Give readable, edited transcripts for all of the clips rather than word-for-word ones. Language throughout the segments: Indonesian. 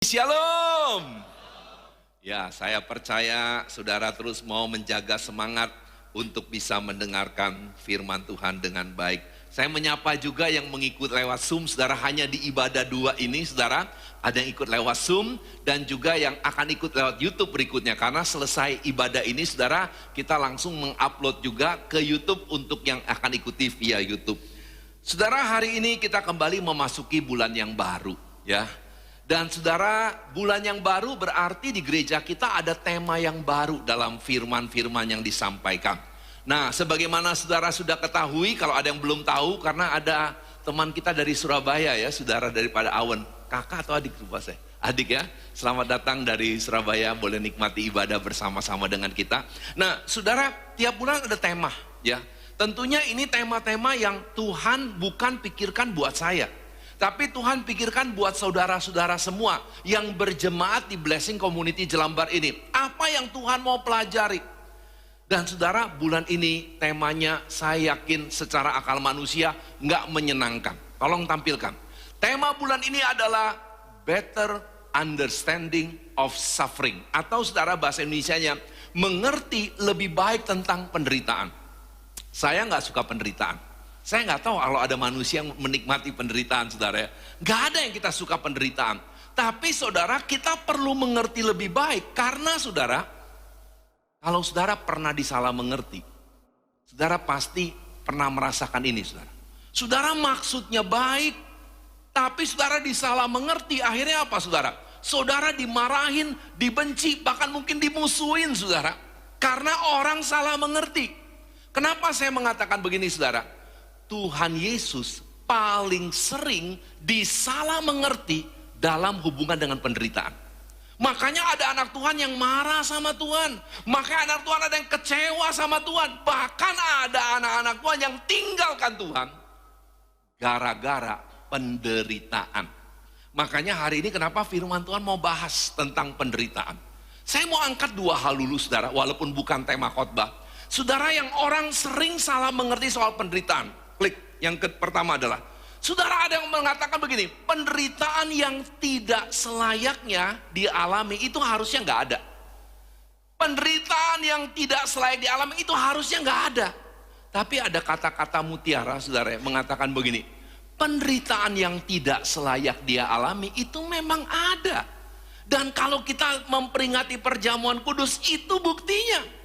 Shalom. Ya, saya percaya saudara terus mau menjaga semangat untuk bisa mendengarkan firman Tuhan dengan baik. Saya menyapa juga yang mengikut lewat Zoom, saudara, hanya di ibadah 2 ini, saudara. Ada yang ikut lewat Zoom dan juga yang akan ikut lewat YouTube berikutnya. Karena selesai ibadah ini, saudara, kita langsung mengupload juga ke YouTube untuk yang akan ikuti via YouTube. Saudara, hari ini kita kembali memasuki bulan yang baru, ya. Dan saudara, bulan yang baru berarti di gereja kita ada tema yang baru dalam firman-firman yang disampaikan. Nah, sebagaimana saudara sudah ketahui, kalau ada yang belum tahu, karena ada teman kita dari Surabaya ya, saudara daripada Awen. Kakak atau adik lupa saya? Adik ya, selamat datang dari Surabaya, boleh nikmati ibadah bersama-sama dengan kita. Nah, saudara, tiap bulan ada tema ya. Tentunya ini tema-tema yang Tuhan bukan pikirkan buat saya. Tapi Tuhan pikirkan buat saudara-saudara semua yang berjemaat di Blessing Community Jelambar ini. Apa yang Tuhan mau pelajari? Dan saudara, bulan ini temanya saya yakin secara akal manusia nggak menyenangkan. Tolong tampilkan. Tema bulan ini adalah Better Understanding of Suffering. Atau saudara bahasa Indonesianya, mengerti lebih baik tentang penderitaan. Saya nggak suka penderitaan. Saya nggak tahu kalau ada manusia yang menikmati penderitaan, saudara. Nggak ada yang kita suka penderitaan. Tapi saudara, kita perlu mengerti lebih baik. Karena saudara, kalau saudara pernah disalah mengerti, saudara pasti pernah merasakan ini, saudara. Saudara maksudnya baik, tapi saudara disalah mengerti. Akhirnya apa, saudara? Saudara dimarahin, dibenci, bahkan mungkin dimusuhin, saudara. Karena orang salah mengerti. Kenapa saya mengatakan begini, saudara? Tuhan Yesus paling sering disalah mengerti dalam hubungan dengan penderitaan. Makanya ada anak Tuhan yang marah sama Tuhan. Makanya anak Tuhan ada yang kecewa sama Tuhan. Bahkan ada anak-anak Tuhan yang tinggalkan Tuhan gara-gara penderitaan. Makanya hari ini kenapa firman Tuhan mau bahas tentang penderitaan. Saya mau angkat 2 hal dulu, saudara, walaupun bukan tema khotbah. Saudara, yang orang sering salah mengerti soal penderitaan. Klik, yang pertama adalah, saudara, ada yang mengatakan begini, penderitaan yang tidak selayaknya dialami itu harusnya nggak ada. Penderitaan yang tidak selayak dialami itu harusnya nggak ada. Tapi ada kata-kata mutiara, saudara, yang mengatakan begini, penderitaan yang tidak selayak dia alami itu memang ada. Dan kalau kita memperingati perjamuan kudus, itu buktinya.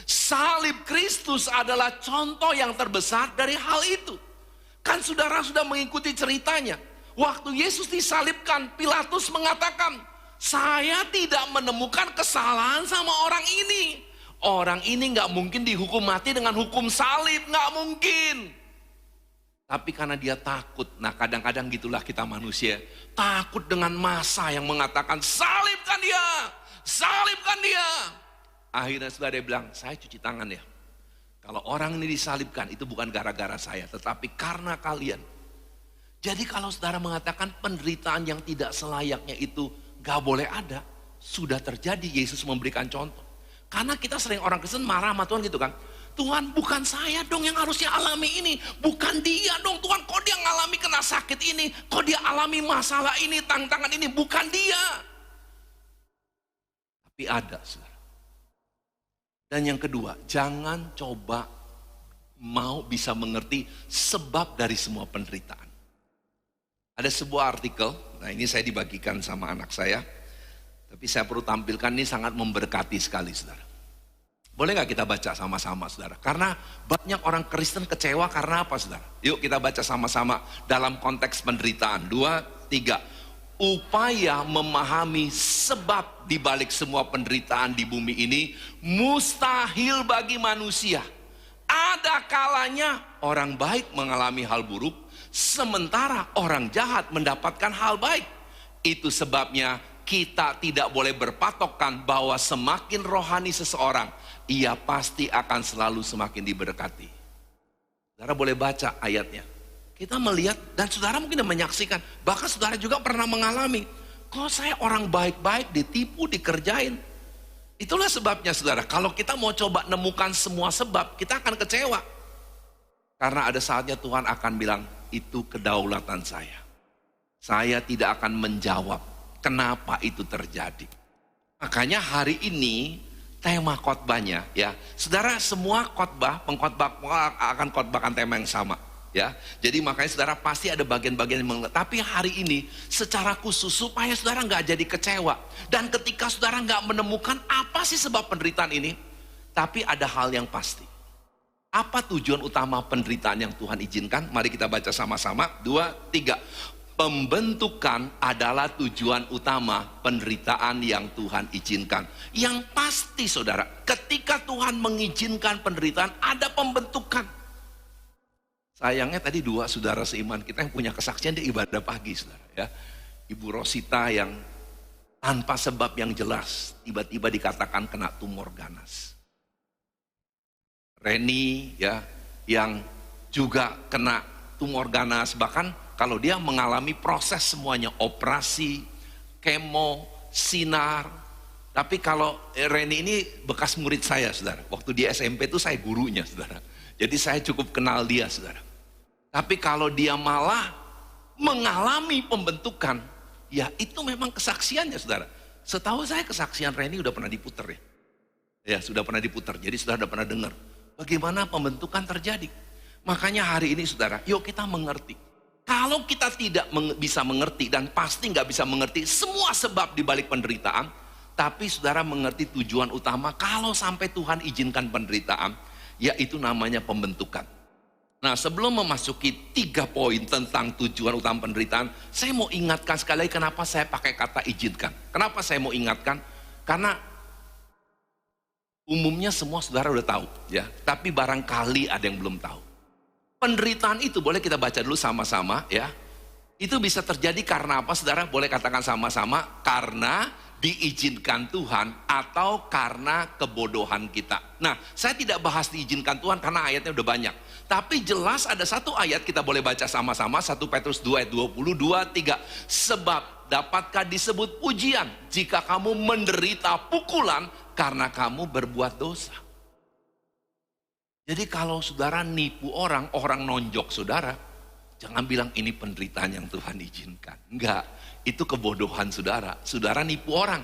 Salib Kristus adalah contoh yang terbesar dari hal itu. Kan saudara sudah mengikuti ceritanya. Waktu Yesus disalibkan, Pilatus mengatakan, saya tidak menemukan kesalahan sama orang ini. Orang ini gak mungkin dihukum mati dengan hukum salib, gak mungkin. Tapi karena dia takut, nah kadang-kadang gitulah kita manusia. Takut dengan massa yang mengatakan, salibkan dia, salibkan dia. Akhirnya saudara bilang, saya cuci tangan ya. Kalau orang ini disalibkan, itu bukan gara-gara saya, tetapi karena kalian. Jadi kalau saudara mengatakan penderitaan yang tidak selayaknya itu gak boleh ada, sudah terjadi. Yesus memberikan contoh. Karena kita sering orang Kristen marah sama Tuhan gitu kan. Tuhan, bukan saya dong yang harusnya alami ini. Bukan dia dong, Tuhan, kok dia ngalami kena sakit ini. Kok dia alami masalah ini, tantangan ini. Bukan dia. Tapi ada, saudara. Dan yang kedua, jangan coba mau bisa mengerti sebab dari semua penderitaan. Ada sebuah artikel, nah ini saya dibagikan sama anak saya, tapi saya perlu tampilkan, ini sangat memberkati sekali, saudara. Boleh gak kita baca sama-sama, saudara? Karena banyak orang Kristen kecewa karena apa, saudara? Yuk kita baca sama-sama dalam konteks penderitaan. 2, 3. Upaya memahami sebab dibalik semua penderitaan di bumi ini mustahil bagi manusia. Ada kalanya orang baik mengalami hal buruk, sementara orang jahat mendapatkan hal baik. Itu sebabnya kita tidak boleh berpatokan bahwa semakin rohani seseorang, ia pasti akan selalu semakin diberkati. Saudara boleh baca ayatnya. Kita melihat, dan saudara mungkin menyaksikan, bahkan saudara juga pernah mengalami, kok saya orang baik-baik ditipu, dikerjain. Itulah sebabnya, saudara, kalau kita mau coba nemukan semua sebab, kita akan kecewa. Karena ada saatnya Tuhan akan bilang, itu kedaulatan saya. Saya tidak akan menjawab kenapa itu terjadi. Makanya hari ini tema khotbahnya ya, saudara, semua pengkhotbah akan khotbahkan tema yang sama ya. Jadi makanya saudara pasti ada bagian-bagian yang tapi hari ini secara khusus supaya saudara nggak jadi kecewa. Dan ketika saudara nggak menemukan apa sih sebab penderitaan ini, tapi ada hal yang pasti. Apa tujuan utama penderitaan yang Tuhan izinkan? Mari kita baca sama-sama. 2, 3. Pembentukan adalah tujuan utama penderitaan yang Tuhan izinkan. Yang pasti saudara, ketika Tuhan mengizinkan penderitaan, ada pembentukan. Sayangnya tadi 2 saudara seiman kita yang punya kesaksian di ibadah pagi, saudara ya. Ibu Rosita yang tanpa sebab yang jelas tiba-tiba dikatakan kena tumor ganas. Reni ya, yang juga kena tumor ganas, bahkan kalau dia mengalami proses semuanya, operasi, kemo, sinar. Tapi kalau Reni ini bekas murid saya, saudara. Waktu di SMP itu saya gurunya, saudara. Jadi saya cukup kenal dia, saudara. Tapi kalau dia malah mengalami pembentukan, ya itu memang kesaksiannya, saudara. Setahu saya kesaksian Reni udah pernah diputer ya. Ya sudah pernah diputer, jadi saudara udah pernah dengar bagaimana pembentukan terjadi. Makanya hari ini saudara, yuk kita mengerti. Kalau kita tidak bisa mengerti, dan pasti nggak bisa mengerti semua sebab dibalik penderitaan, tapi saudara mengerti tujuan utama kalau sampai Tuhan izinkan penderitaan, yaitu namanya pembentukan. Nah, sebelum memasuki 3 poin tentang tujuan utama penderitaan, saya mau ingatkan sekali lagi kenapa saya pakai kata izinkan. Kenapa saya mau ingatkan? Karena umumnya semua saudara udah tahu ya, tapi barangkali ada yang belum tahu. Penderitaan itu boleh kita baca dulu sama-sama ya. Itu bisa terjadi karena apa saudara? Boleh katakan sama-sama, karena diizinkan Tuhan atau karena kebodohan kita. Nah, saya tidak bahas diizinkan Tuhan karena ayatnya udah banyak. Tapi jelas ada satu ayat kita boleh baca sama-sama, 1 Petrus 2 ayat 22, 3. Sebab dapatkah disebut pujian jika kamu menderita pukulan karena kamu berbuat dosa. Jadi kalau saudara nipu orang nonjok saudara, jangan bilang ini penderitaan yang Tuhan izinkan. Enggak, itu kebodohan saudara. Saudara nipu orang.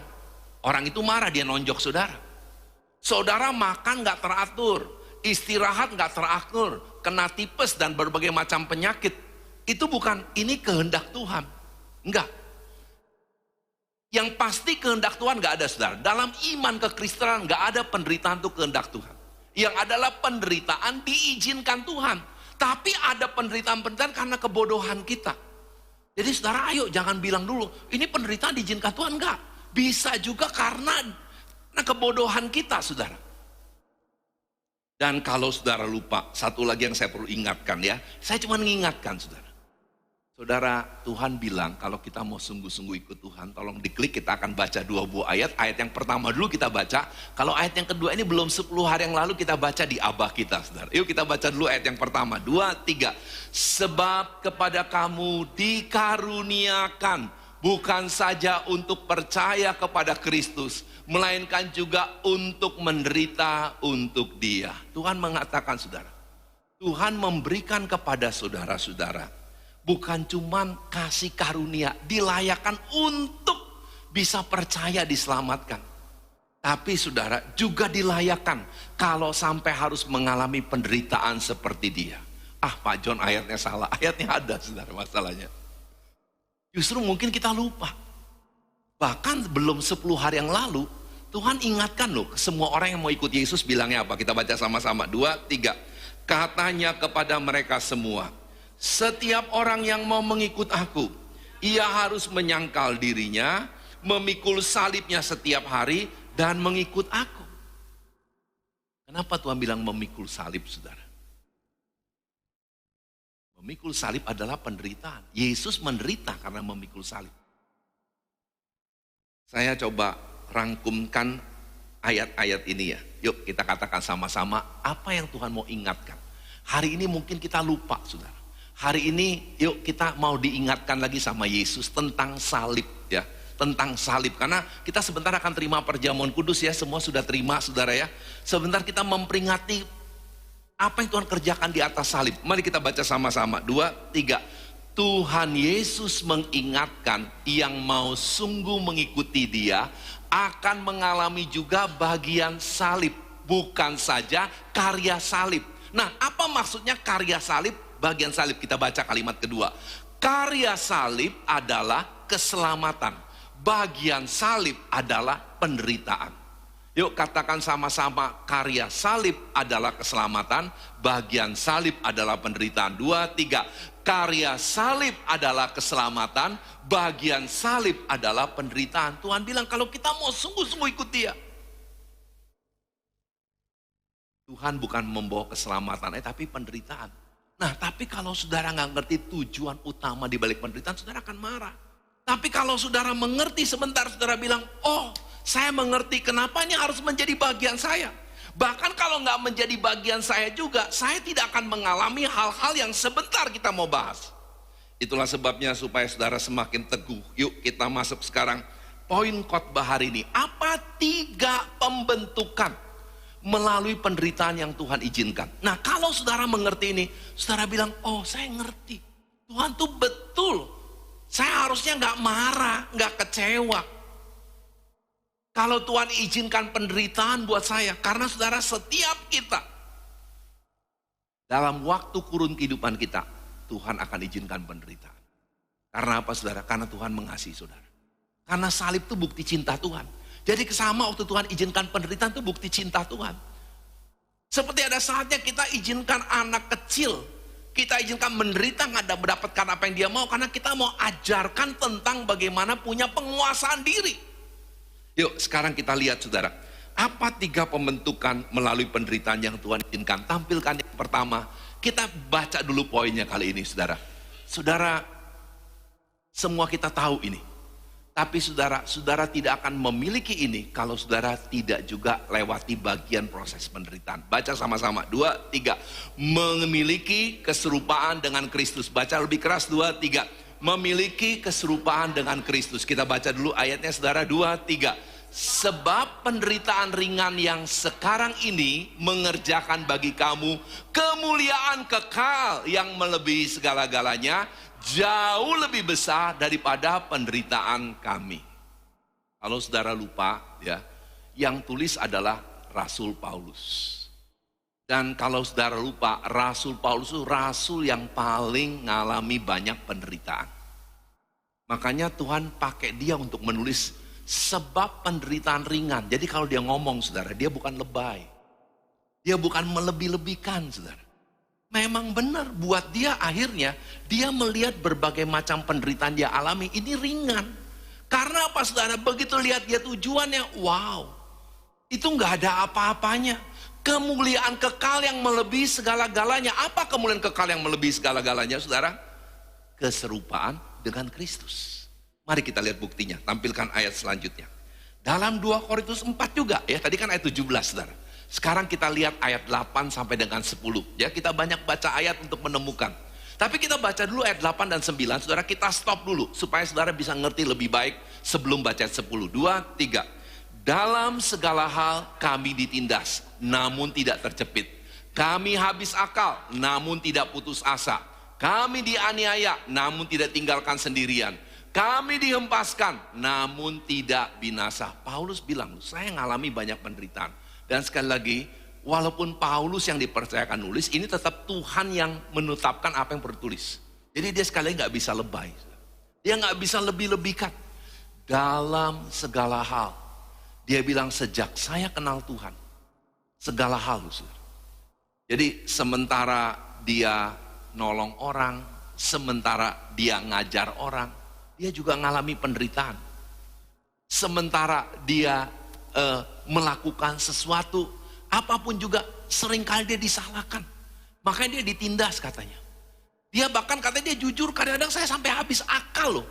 Orang itu marah, dia nonjok saudara. Saudara makan gak teratur, istirahat gak teratur, kena tipes dan berbagai macam penyakit. Itu bukan, ini kehendak Tuhan. Enggak. Yang pasti kehendak Tuhan gak ada saudara. Dalam iman kekristenan gak ada penderitaan itu kehendak Tuhan. Yang adalah penderitaan diizinkan Tuhan. Tapi ada penderitaan-penderitaan karena kebodohan kita. Jadi saudara ayo jangan bilang dulu, ini penderitaan diizinkan Tuhan. Enggak. Bisa juga karena kebodohan kita saudara. Dan kalau saudara lupa, satu lagi yang saya perlu ingatkan ya. Saya cuma mengingatkan saudara. Saudara, Tuhan bilang kalau kita mau sungguh-sungguh ikut Tuhan, tolong diklik, kita akan baca 2 buah ayat. Ayat yang pertama dulu kita baca. Kalau ayat yang kedua ini belum 10 hari yang lalu kita baca di Abah kita, saudara. Yuk kita baca dulu ayat yang pertama. 2, 3. Sebab kepada kamu dikaruniakan bukan saja untuk percaya kepada Kristus, melainkan juga untuk menderita untuk Dia. Tuhan mengatakan saudara, Tuhan memberikan kepada saudara-saudara bukan cuman kasih karunia, dilayakkan untuk bisa percaya diselamatkan. Tapi saudara juga dilayakkan kalau sampai harus mengalami penderitaan seperti dia. Ah Pak John ayatnya salah, ayatnya ada saudara masalahnya. Justru mungkin kita lupa. Bahkan belum 10 hari yang lalu, Tuhan ingatkan loh semua orang yang mau ikut Yesus bilangnya apa? Kita baca sama-sama, 2, 3. Katanya kepada mereka semua, setiap orang yang mau mengikut aku, ia harus menyangkal dirinya, memikul salibnya setiap hari, dan mengikut aku. Kenapa Tuhan bilang memikul salib, saudara? Memikul salib adalah penderitaan. Yesus menderita karena memikul salib. Saya coba rangkumkan ayat-ayat ini ya. Yuk kita katakan sama-sama apa yang Tuhan mau ingatkan. Hari ini mungkin kita lupa, saudara. Hari ini yuk kita mau diingatkan lagi sama Yesus tentang salib ya, tentang salib. Karena kita sebentar akan terima perjamuan kudus ya, semua sudah terima saudara ya. Sebentar kita memperingati apa yang Tuhan kerjakan di atas salib. Mari kita baca sama-sama, 2, 3. Tuhan Yesus mengingatkan yang mau sungguh mengikuti Dia akan mengalami juga bagian salib, bukan saja karya salib. Nah, apa maksudnya karya salib, bagian salib? Kita baca kalimat kedua. Karya salib adalah keselamatan, bagian salib adalah penderitaan. Yuk katakan sama-sama, karya salib adalah keselamatan, bagian salib adalah penderitaan. 2, 3. Karya salib adalah keselamatan, bagian salib adalah penderitaan. Tuhan bilang kalau kita mau sungguh-sungguh ikut Dia, Tuhan bukan membawa keselamatan, tapi penderitaan. Nah, tapi kalau saudara nggak ngerti tujuan utama di balik penderitaan, saudara akan marah. Tapi kalau saudara mengerti sebentar, saudara bilang, oh, saya mengerti kenapa ini harus menjadi bagian saya. Bahkan kalau nggak menjadi bagian saya juga, saya tidak akan mengalami hal-hal yang sebentar kita mau bahas. Itulah sebabnya supaya saudara semakin teguh. Yuk kita masuk sekarang. Poin khotbah hari ini. Apa 3 pembentukan melalui penderitaan yang Tuhan izinkan? Nah, kalau saudara mengerti ini, saudara bilang, oh saya ngerti. Tuhan tuh betul. Saya harusnya nggak marah, nggak kecewa. Kalau Tuhan izinkan penderitaan buat saya, karena saudara setiap kita dalam waktu kurun kehidupan kita, Tuhan akan izinkan penderitaan. Karena apa saudara? Karena Tuhan mengasihi saudara. Karena salib itu bukti cinta Tuhan. Jadi sama waktu Tuhan izinkan penderitaan itu bukti cinta Tuhan. Seperti ada saatnya kita izinkan anak kecil, kita izinkan menderita nggak mendapatkan apa yang dia mau, karena kita mau ajarkan tentang bagaimana punya penguasaan diri. Yuk sekarang kita lihat saudara, apa 3 pembentukan melalui penderitaan yang Tuhan izinkan? Tampilkan yang pertama, kita baca dulu poinnya kali ini saudara. Saudara, semua kita tahu ini. Tapi saudara tidak akan memiliki ini kalau saudara tidak juga lewati bagian proses penderitaan. Baca sama-sama, 2, 3. Memiliki keserupaan dengan Kristus. Baca lebih keras, 2, 3. Memiliki keserupaan dengan Kristus. Kita baca dulu ayatnya saudara, 2, 3. Sebab penderitaan ringan yang sekarang ini mengerjakan bagi kamu kemuliaan kekal yang melebihi segala-galanya, jauh lebih besar daripada penderitaan kami. Kalau saudara lupa ya, yang tulis adalah Rasul Paulus. Dan kalau saudara lupa, Rasul Paulus itu rasul yang paling ngalami banyak penderitaan. Makanya Tuhan pakai dia untuk menulis sebab penderitaan ringan. Jadi kalau dia ngomong saudara, dia bukan lebay. Dia bukan melebih-lebihkan saudara. Memang benar buat dia akhirnya dia melihat berbagai macam penderitaan dia alami ini ringan. Karena apa saudara? Begitu lihat dia tujuannya, wow, itu nggak ada apa-apanya. Kemuliaan kekal yang melebihi segala-galanya. Apa kemuliaan kekal yang melebihi segala-galanya saudara? Keserupaan dengan Kristus. Mari kita lihat buktinya. Tampilkan ayat selanjutnya. Dalam 2 Korintus 4 juga ya. Tadi kan ayat 17 saudara. Sekarang kita lihat ayat 8 sampai dengan 10. Ya, kita banyak baca ayat untuk menemukan. Tapi kita baca dulu ayat 8 dan 9. Saudara, kita stop dulu supaya saudara bisa ngerti lebih baik sebelum baca ayat 10. 2, 3. Dalam segala hal kami ditindas, namun tidak terjepit. Kami habis akal, namun tidak putus asa. Kami dianiaya, namun tidak tinggalkan sendirian. Kami dihempaskan, namun tidak binasa. Paulus bilang, saya ngalami banyak penderitaan. Dan sekali lagi, walaupun Paulus yang dipercayakan nulis, ini tetap Tuhan yang menetapkan apa yang bertulis. Jadi dia sekali lagi nggak bisa lebay. Dia nggak bisa lebih-lebihkan. Dalam segala hal. Dia bilang sejak saya kenal Tuhan. Segala hal. Jadi sementara dia nolong orang, sementara dia ngajar orang, dia juga ngalami penderitaan. Sementara dia melakukan sesuatu, apapun juga seringkali dia disalahkan. Makanya dia ditindas katanya. Dia bahkan katanya dia jujur, kadang-kadang saya sampai habis akal loh.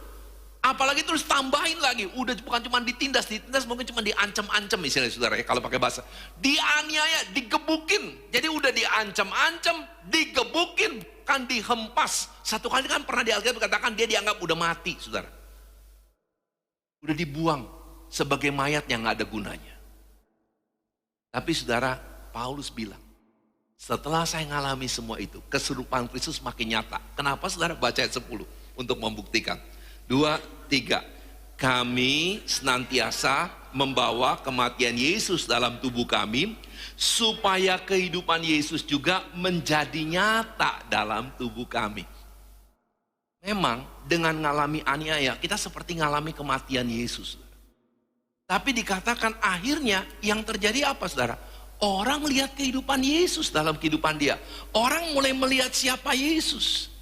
Apalagi terus tambahin lagi, udah bukan cuma ditindas mungkin cuma diancam-ancam istilahnya saudara ya, kalau pakai bahasa. Dianiaya, digebukin. Jadi udah diancam-ancam, digebukin, kan dihempas. Satu kali kan pernah di Alkitab dikatakan dia dianggap udah mati saudara. Udah dibuang sebagai mayat yang gak ada gunanya. Tapi saudara, Paulus bilang, Setelah saya ngalami semua itu, keserupaan Kristus makin nyata. Kenapa saudara? Baca ayat 10 untuk membuktikan. 2, 3. Kami senantiasa membawa kematian Yesus dalam tubuh kami, supaya kehidupan Yesus juga menjadi nyata dalam tubuh kami. Memang dengan ngalami aniaya, kita seperti ngalami kematian Yesus. Tapi dikatakan akhirnya yang terjadi apa saudara? Orang lihat kehidupan Yesus dalam kehidupan dia. Orang mulai melihat siapa Yesus.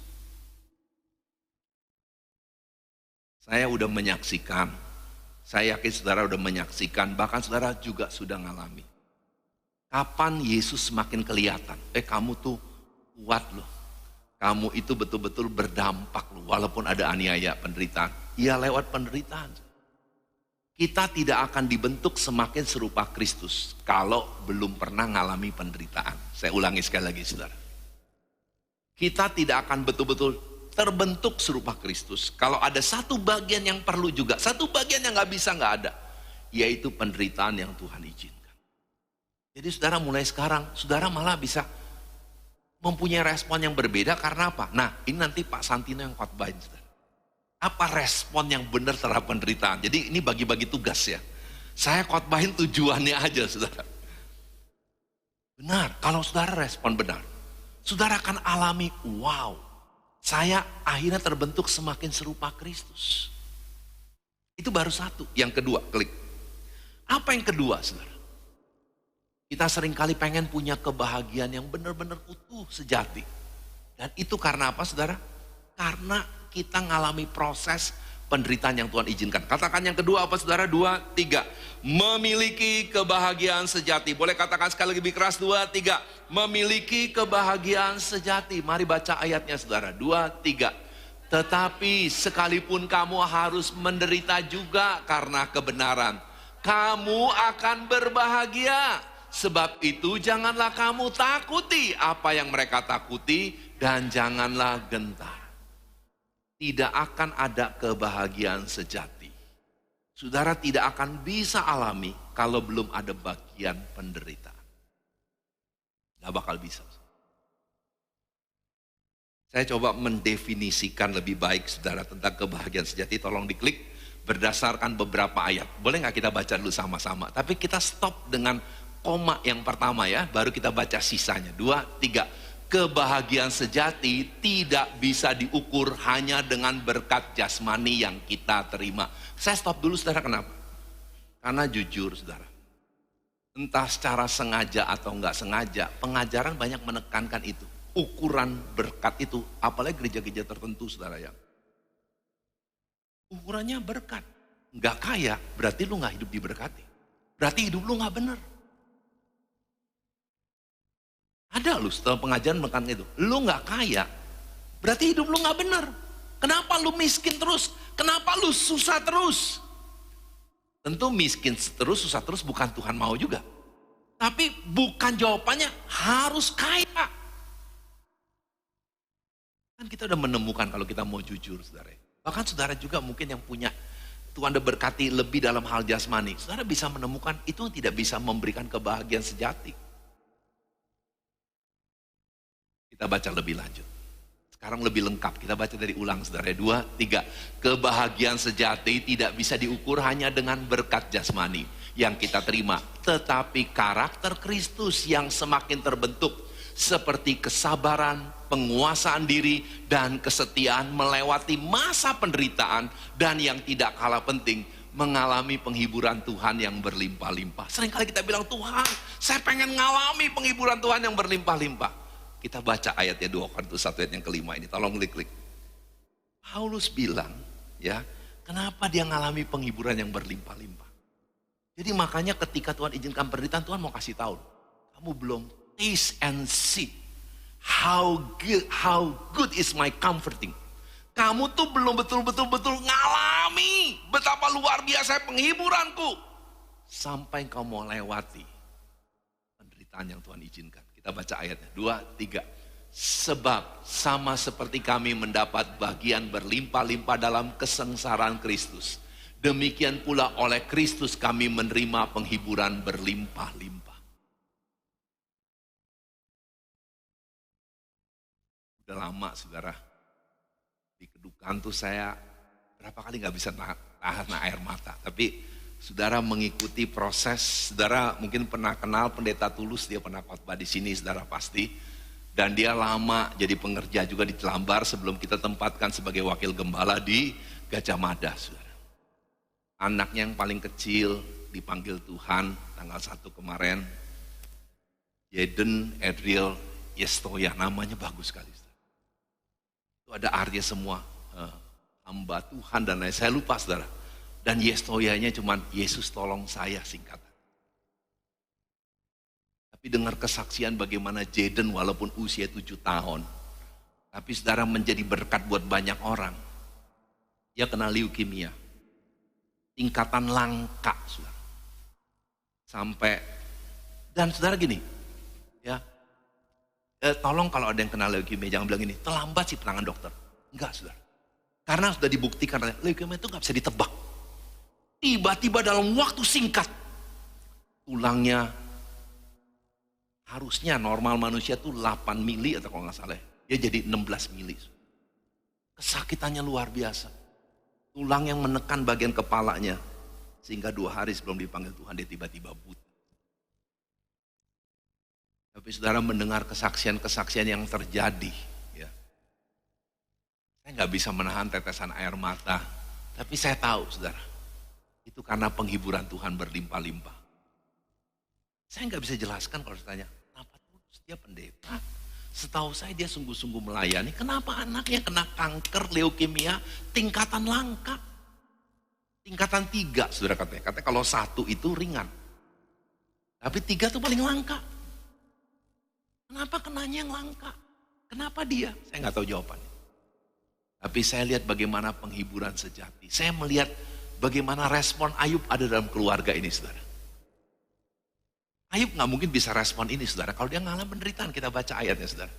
Saya udah menyaksikan. Saya yakin saudara udah menyaksikan. Bahkan saudara juga sudah ngalami. Kapan Yesus semakin kelihatan? Kamu tuh kuat loh. Kamu itu betul-betul berdampak loh. Walaupun ada aniaya, penderitaan. Ya lewat penderitaan. Kita tidak akan dibentuk semakin serupa Kristus kalau belum pernah ngalami penderitaan. Saya ulangi sekali lagi saudara. Kita tidak akan betul-betul terbentuk serupa Kristus kalau ada satu bagian yang perlu juga. Satu bagian yang nggak ada. Yaitu penderitaan yang Tuhan izinkan. Jadi saudara mulai sekarang, saudara malah bisa mempunyai respon yang berbeda karena apa? Nah ini nanti Pak Santino yang khotbahin saudara. Apa respon yang benar terhadap penderitaan? Jadi ini bagi-bagi tugas ya. Saya khotbahin tujuannya aja saudara. Benar, kalau saudara respon benar. Saudara akan alami, wow. Saya akhirnya terbentuk semakin serupa Kristus. Itu baru satu. Yang kedua, klik. Apa yang kedua saudara? Kita seringkali pengen punya kebahagiaan yang benar-benar utuh, sejati. Dan itu karena apa saudara? Karena kita ngalami proses penderitaan yang Tuhan izinkan. Katakan yang kedua apa saudara? 2, 3. Memiliki kebahagiaan sejati. Boleh katakan sekali lebih keras? 2, 3. Memiliki kebahagiaan sejati. Mari baca ayatnya saudara. 2, 3. Tetapi sekalipun kamu harus menderita juga karena kebenaran, kamu akan berbahagia. Sebab itu janganlah kamu takuti apa yang mereka takuti, dan janganlah gentar. Tidak akan ada kebahagiaan sejati. Saudara tidak akan bisa alami kalau belum ada bagian penderitaan. Gak bakal bisa. Saya coba mendefinisikan lebih baik saudara tentang kebahagiaan sejati. Tolong diklik berdasarkan beberapa ayat. Boleh gak kita baca dulu sama-sama? Tapi kita stop dengan koma yang pertama ya. Baru kita baca sisanya. 2, 3. Kebahagiaan sejati tidak bisa diukur hanya dengan berkat jasmani yang kita terima. Saya stop dulu saudara, kenapa? Karena jujur saudara, entah secara sengaja atau enggak sengaja, pengajaran banyak menekankan itu. Ukuran berkat itu, apalagi gereja-gereja tertentu saudara ya. Ukurannya berkat. Enggak kaya, berarti lu enggak hidup diberkati. Berarti hidup lu enggak benar. Ada lu setelah pengajaran menekan itu. Lu gak kaya, berarti hidup lu gak benar. Kenapa lu miskin terus? Kenapa lu susah terus? Tentu miskin terus, susah terus bukan Tuhan mau juga. Tapi bukan jawabannya harus kaya. Kan kita udah menemukan kalau kita mau jujur saudara. Bahkan saudara juga mungkin yang punya Tuhan udah berkati lebih dalam hal jasmani. Saudara bisa menemukan itu yang tidak bisa memberikan kebahagiaan sejati. Kita baca lebih lanjut. Sekarang lebih lengkap. Kita baca dari ulang saudara. 2, 3. Kebahagiaan sejati tidak bisa diukur hanya dengan berkat jasmani yang kita terima. Tetapi karakter Kristus yang semakin terbentuk. Seperti kesabaran, penguasaan diri, dan kesetiaan melewati masa penderitaan. Dan yang tidak kalah penting, mengalami penghiburan Tuhan yang berlimpah-limpah. Seringkali kita bilang, Tuhan saya pengen ngalami penghiburan Tuhan yang berlimpah-limpah. Kita baca ayatnya 2 Korintus 1 ayat yang kelima ini. Tolong klik. Paulus bilang, ya, kenapa dia ngalami penghiburan yang berlimpah-limpah? Jadi makanya ketika Tuhan izinkan penderitaan, Tuhan mau kasih tahu, kamu belum taste and see how good is my comforting. Kamu tuh belum betul-betul ngalami betapa luar biasa penghiburanku sampai kau mau lewati penderitaan yang Tuhan izinkan. Kita baca ayatnya, 2, 3. Sebab sama seperti kami mendapat bagian berlimpah-limpah dalam kesengsaraan Kristus, demikian pula oleh Kristus kami menerima penghiburan berlimpah-limpah. Udah lama saudara, di kedukaan tuh saya berapa kali gak bisa tahan air mata. Tapi saudara mengikuti proses, saudara mungkin pernah kenal pendeta Tulus, dia pernah khotbah di sini saudara pasti. Dan dia lama jadi pengerja juga di Telambar sebelum kita tempatkan sebagai wakil gembala di Gajah Mada saudara. Anaknya yang paling kecil dipanggil Tuhan tanggal 1 kemarin, Jaden Adriel Yestoya, namanya bagus sekali. Itu ada artinya semua, hamba Tuhan dan lain, saya lupa saudara. Dan Yestoyanya cuman Yesus tolong saya singkatan. Tapi dengar kesaksian bagaimana Jaden walaupun usia 7 tahun, tapi saudara menjadi berkat buat banyak orang. Dia kena leukemia, tingkatan langka saudara. Sampai, dan saudara gini, ya, tolong kalau ada yang kena leukemia jangan bilang ini, terlambat sih penanganan dokter. Enggak saudara. Karena sudah dibuktikan leukemia itu gak bisa ditebak. Tiba-tiba dalam waktu singkat, tulangnya harusnya normal manusia tuh 8 mili atau kalau gak salah, dia jadi 16 mili. Kesakitannya luar biasa. Tulang yang menekan bagian kepalanya, sehingga 2 hari sebelum dipanggil Tuhan dia tiba-tiba buta. Tapi saudara mendengar kesaksian-kesaksian yang terjadi, ya. Saya nggak bisa menahan tetesan air mata, tapi saya tahu saudara, itu karena penghiburan Tuhan berlimpah-limpah. Saya nggak bisa jelaskan kalau saya tanya, kenapa Tulus dia pendeta? Setahu saya dia sungguh-sungguh melayani, kenapa anaknya kena kanker leukemia tingkatan langka? Tingkatan 3 saudara katanya kalau 1 itu ringan, tapi 3 itu paling langka. Kenapa kenanya yang langka? Kenapa dia? Saya nggak tahu jawabannya. Tapi saya lihat bagaimana penghiburan sejati. Saya melihat bagaimana respon Ayub ada dalam keluarga ini saudara. Ayub nggak mungkin bisa respon ini saudara kalau dia mengalami penderitaan. Kita baca ayatnya saudara.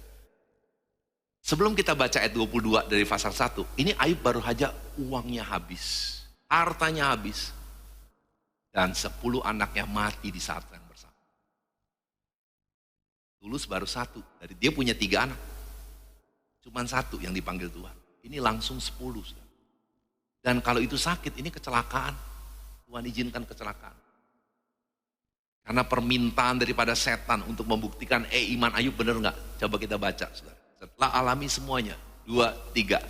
Sebelum kita baca ayat 22 dari pasal 1, ini Ayub baru saja uangnya habis, hartanya habis, dan 10 anaknya mati di saat yang bersama. Tulus baru 1, dari dia punya 3 anak, cuman 1 yang dipanggil Tuhan. Ini langsung 10 saudara. Dan kalau itu sakit, ini kecelakaan. Tuhan izinkan kecelakaan. Karena permintaan daripada setan untuk membuktikan iman Ayub benar nggak? Coba kita baca saudara. Setelah alami semuanya, 2, 3.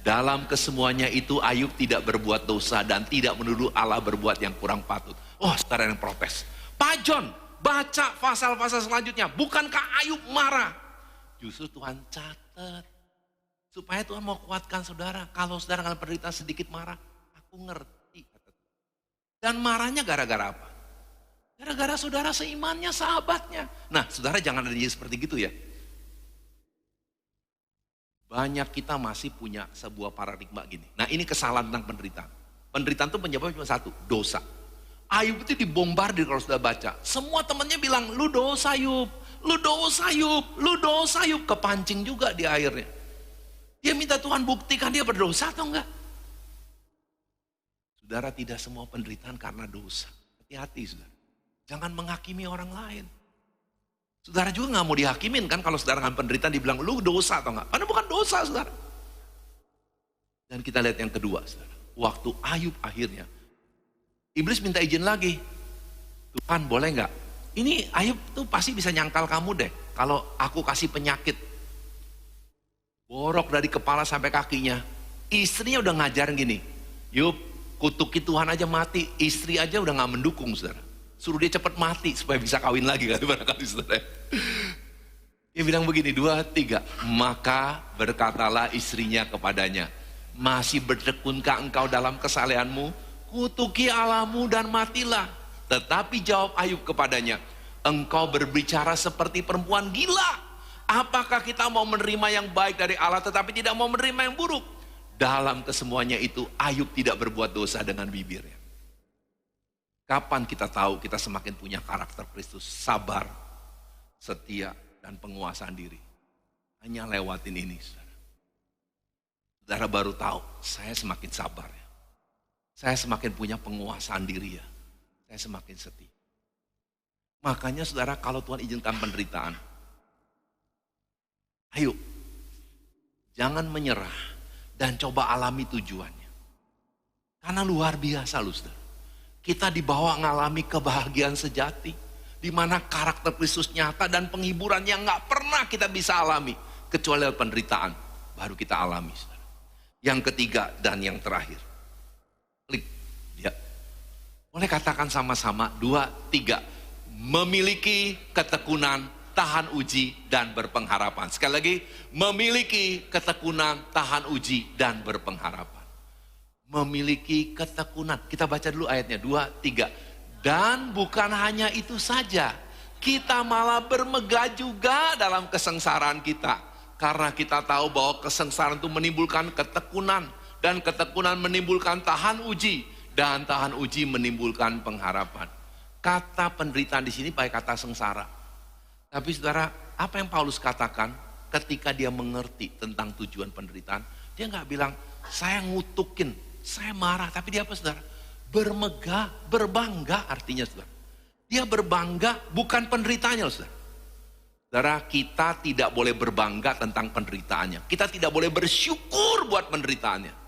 Dalam kesemuanya itu Ayub tidak berbuat dosa dan tidak menuduh Allah berbuat yang kurang patut. Oh saudara yang protes. Pak John, baca pasal-pasal selanjutnya. Bukankah Ayub marah? Justru Tuhan catat. Supaya Tuhan mau kuatkan saudara. Kalau saudara ngalami penderitaan sedikit marah, aku ngerti. Dan marahnya gara-gara apa? Gara-gara saudara seimannya, sahabatnya. Nah saudara jangan ada seperti gitu ya. Banyak kita masih punya sebuah paradigma gini. Nah ini kesalahan tentang penderitaan. Penderitaan itu penyebabnya cuma 1, dosa. Ayub itu dibombardir kalau sudah baca. Semua temannya bilang, lu dosa Ayub, lu dosa Ayub, lu dosa Ayub. Kepancing juga di akhirnya. Dia minta Tuhan buktikan dia berdosa atau enggak. Saudara, tidak semua penderitaan karena dosa. Hati-hati saudara. Jangan menghakimi orang lain. Saudara juga nggak mau dihakimin kan kalau saudara dengan penderitaan dibilang lu dosa atau enggak. Padahal bukan dosa saudara. Dan kita lihat yang kedua saudara. Waktu Ayub akhirnya, iblis minta izin lagi. Tuhan boleh nggak? Ini Ayub tuh pasti bisa nyangkal kamu deh. Kalau aku kasih penyakit. Borok dari kepala sampai kakinya. Istrinya udah ngajarin gini. Yuk kutuki Tuhan aja mati. Istri aja udah nggak mendukung saudara. Suruh dia cepat mati supaya bisa kawin lagi kali barangkali saudara. Dia bilang begini, 2, 3. Maka berkatalah istrinya kepadanya, masih berdekunkah engkau dalam kesalehanmu? Kutuki Allahmu dan matilah. Tetapi jawab Ayub kepadanya, engkau berbicara seperti perempuan gila. Apakah kita mau menerima yang baik dari Allah tetapi tidak mau menerima yang buruk? Dalam kesemuanya itu Ayub tidak berbuat dosa dengan bibirnya. Kapan kita tahu kita semakin punya karakter Kristus, sabar, setia, dan penguasaan diri? Hanya lewatin ini, saudara. Saudara baru tahu, saya semakin sabar ya. Saya semakin punya penguasaan diri ya. Saya semakin setia. Makanya saudara kalau Tuhan izinkan penderitaan, ayo, Jangan menyerah dan coba alami tujuannya. Karena luar biasa loh saudara. Kita dibawa ngalami kebahagiaan sejati. Di mana karakter Kristus nyata dan penghiburan yang gak pernah kita bisa alami. Kecuali penderitaan baru kita alami saudara. Yang ketiga dan yang terakhir. Klik. Ya. Boleh katakan sama-sama 2, 3. Memiliki ketekunan, tahan uji, dan berpengharapan. Sekali lagi, memiliki ketekunan, tahan uji, dan berpengharapan. Memiliki ketekunan. Kita baca dulu ayatnya, 2, 3. Dan bukan hanya itu saja, kita malah bermegah juga dalam kesengsaraan kita. Karena kita tahu bahwa kesengsaraan itu menimbulkan ketekunan, dan ketekunan menimbulkan tahan uji, dan tahan uji menimbulkan pengharapan. Kata penderitaan di sini pakai kata sengsara. Tapi saudara, apa yang Paulus katakan ketika dia mengerti tentang tujuan penderitaan? Dia nggak bilang, saya ngutukin, saya marah. Tapi dia apa saudara? Bermegah, berbangga artinya saudara. Dia berbangga bukan penderitaannya saudara. Saudara, kita tidak boleh berbangga tentang penderitaannya. Kita tidak boleh bersyukur buat penderitaannya.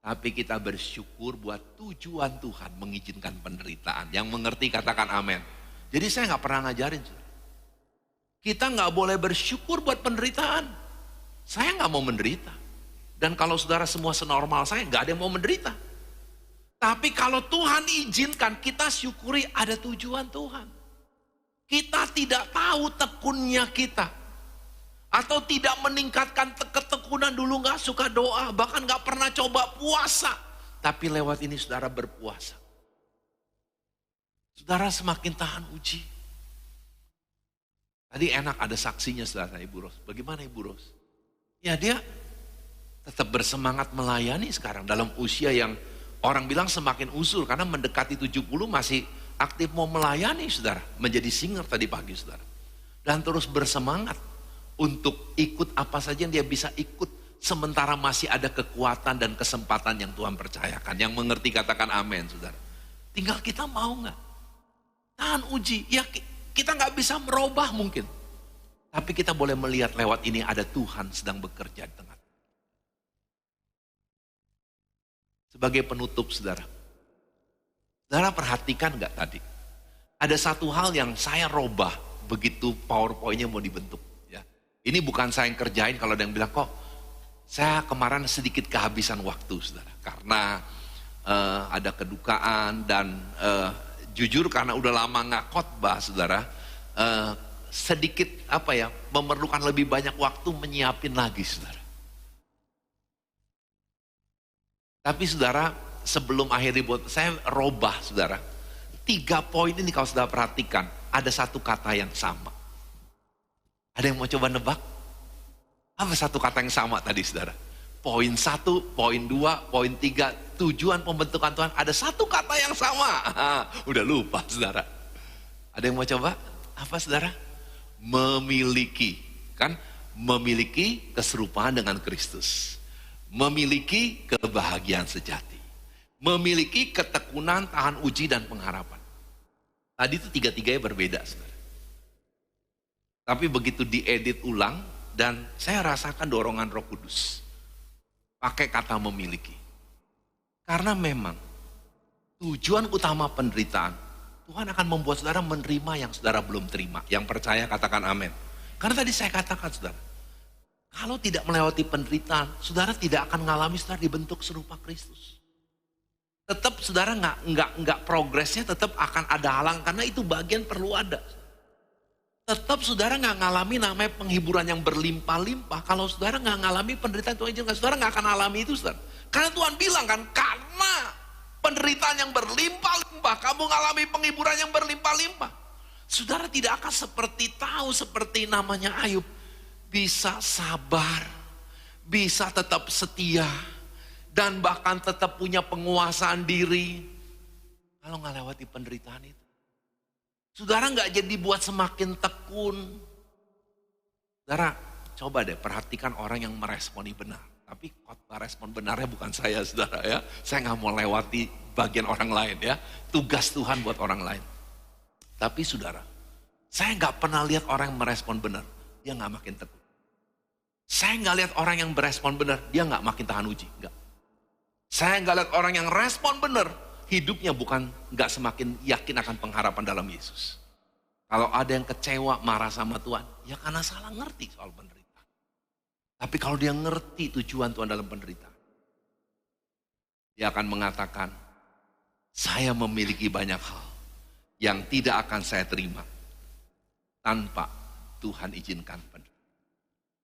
Tapi kita bersyukur buat tujuan Tuhan mengizinkan penderitaan. Yang mengerti katakan amin. Jadi saya nggak pernah ngajarin. Kita nggak boleh bersyukur buat penderitaan. Saya nggak mau menderita. Dan kalau saudara semua senormal saya, nggak ada yang mau menderita. Tapi kalau Tuhan izinkan, kita syukuri ada tujuan Tuhan. Kita tidak tahu tekunnya kita. Atau tidak meningkatkan ketekunan, dulu gak suka doa, bahkan gak pernah coba puasa. Tapi lewat ini saudara berpuasa. Saudara semakin tahan uji. Tadi enak ada saksinya saudara Ibu Ros. Bagaimana Ibu Ros? Ya dia tetap bersemangat melayani sekarang dalam usia yang orang bilang semakin usul. Karena mendekati 70 masih aktif mau melayani saudara. Menjadi singer tadi pagi saudara. Dan terus bersemangat untuk ikut apa saja yang dia bisa ikut. Sementara masih ada kekuatan dan kesempatan yang Tuhan percayakan. Yang mengerti katakan amin saudara. Tinggal kita mau gak? Tahan uji. Ya kita gak bisa merubah mungkin. Tapi kita boleh melihat lewat ini ada Tuhan sedang bekerja di tengah. Sebagai penutup saudara. Saudara perhatikan gak tadi? Ada satu hal yang saya robah begitu PowerPoint-nya mau dibentuk. Ini bukan saya yang kerjain, kalau ada yang bilang kok saya kemarin sedikit kehabisan waktu saudara. Karena ada kedukaan dan jujur karena udah lama gak khotbah saudara. Sedikit memerlukan lebih banyak waktu menyiapin lagi saudara. Tapi saudara sebelum akhirnya buat saya robah saudara. 3 poin ini kalau saudara perhatikan ada satu kata yang sama. Ada yang mau coba nebak? Apa satu kata yang sama tadi saudara? Poin 1, poin 2, poin 3, tujuan pembentukan Tuhan. Ada satu kata yang sama. Udah lupa saudara. Ada yang mau coba? Apa saudara? Memiliki. Kan? Memiliki keserupaan dengan Kristus. Memiliki kebahagiaan sejati. Memiliki ketekunan, tahan uji, dan pengharapan. Tadi itu 3-3-nya berbeda saudara. Tapi begitu diedit ulang dan saya rasakan dorongan Roh Kudus. Pakai kata memiliki. Karena memang tujuan utama penderitaan, Tuhan akan membuat saudara menerima yang saudara belum terima. Yang percaya katakan amin. Karena tadi saya katakan saudara, kalau tidak melewati penderitaan, saudara tidak akan mengalami saudara dibentuk serupa Kristus. Tetap saudara nggak progresnya tetap akan ada halang karena itu bagian perlu ada. Tetap saudara nggak ngalami namanya penghiburan yang berlimpah-limpah. Kalau saudara nggak ngalami penderitaan Tuhan izinkan, saudara nggak akan alami itu saudara. Karena Tuhan bilang kan, karena penderitaan yang berlimpah-limpah, kamu ngalami penghiburan yang berlimpah-limpah. Saudara tidak akan seperti namanya Ayub. Bisa sabar, bisa tetap setia, dan bahkan tetap punya penguasaan diri. Kalau nggak lewati penderitaan itu. Saudara nggak jadi buat semakin tekun. Saudara, coba deh perhatikan orang yang meresponi benar. Tapi respon benarnya bukan saya saudara ya. Saya nggak mau lewati bagian orang lain ya. Tugas Tuhan buat orang lain. Tapi saudara, saya nggak pernah lihat orang yang merespon benar. Dia nggak makin tekun. Saya nggak lihat orang yang berespon benar, dia nggak makin tahan uji, nggak. Saya nggak lihat orang yang respon benar, hidupnya bukan nggak semakin yakin akan pengharapan dalam Yesus. Kalau ada yang kecewa, marah sama Tuhan, ya karena salah ngerti soal penderitaan. Tapi kalau dia ngerti tujuan Tuhan dalam penderitaan, dia akan mengatakan, saya memiliki banyak hal yang tidak akan saya terima tanpa Tuhan izinkan penderitaan.